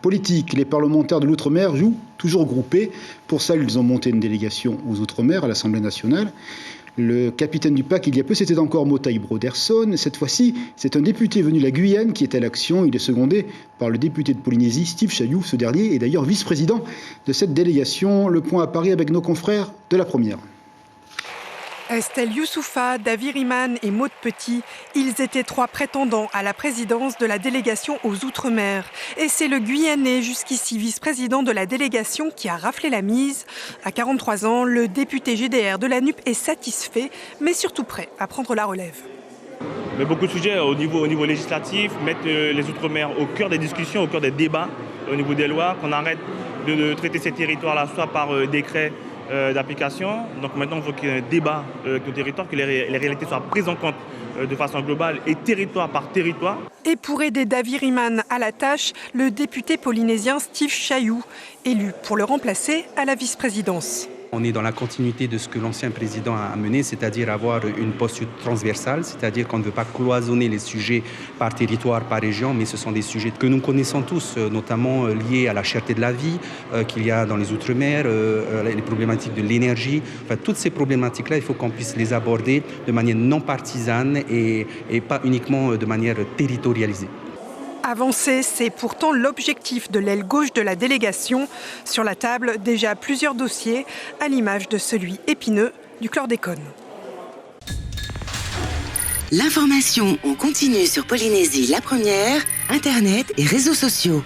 Politique, les parlementaires de l'Outre-mer jouent toujours groupés. Pour ça, ils ont monté une délégation aux Outre-mer à l'Assemblée nationale. Le capitaine du PAC, il y a peu, c'était encore Motaï Broderson. Cette fois-ci, c'est un député venu de la Guyane qui est à l'action. Il est secondé par le député de Polynésie, Steve Chailloux. Ce dernier est d'ailleurs vice-président de cette délégation. Le point à Paris avec nos confrères de la première. Estelle Youssoufa, Davy Riman et Maud Petit, ils étaient 3 prétendants à la présidence de la délégation aux Outre-mer. Et c'est le Guyanais, jusqu'ici vice-président de la délégation, qui a raflé la mise. À 43 ans, le député GDR de la NUP est satisfait, mais surtout prêt à prendre la relève. Mais beaucoup de sujets au niveau législatif, mettre les Outre-mer au cœur des discussions, au cœur des débats, au niveau des lois, qu'on arrête de traiter ces territoires-là soit par décret d'application. Donc maintenant, il faut qu'il y ait un débat avec nos territoires, que les réalités soient prises en compte de façon globale et territoire par territoire. Et pour aider Davy Riman à la tâche, le député polynésien Steve Chailloux, élu pour le remplacer à la vice-présidence. On est dans la continuité de ce que l'ancien président a mené, c'est-à-dire avoir une posture transversale, c'est-à-dire qu'on ne veut pas cloisonner les sujets par territoire, par région, mais ce sont des sujets que nous connaissons tous, notamment liés à la cherté de la vie qu'il y a dans les Outre-mer, les problématiques de l'énergie. Enfin, toutes ces problématiques-là, il faut qu'on puisse les aborder de manière non partisane et pas uniquement de manière territorialisée. Avancer, c'est pourtant l'objectif de l'aile gauche de la délégation. Sur la table, déjà plusieurs dossiers, à l'image de celui épineux du chlordécone. L'information en continu sur Polynésie la première, Internet et réseaux sociaux.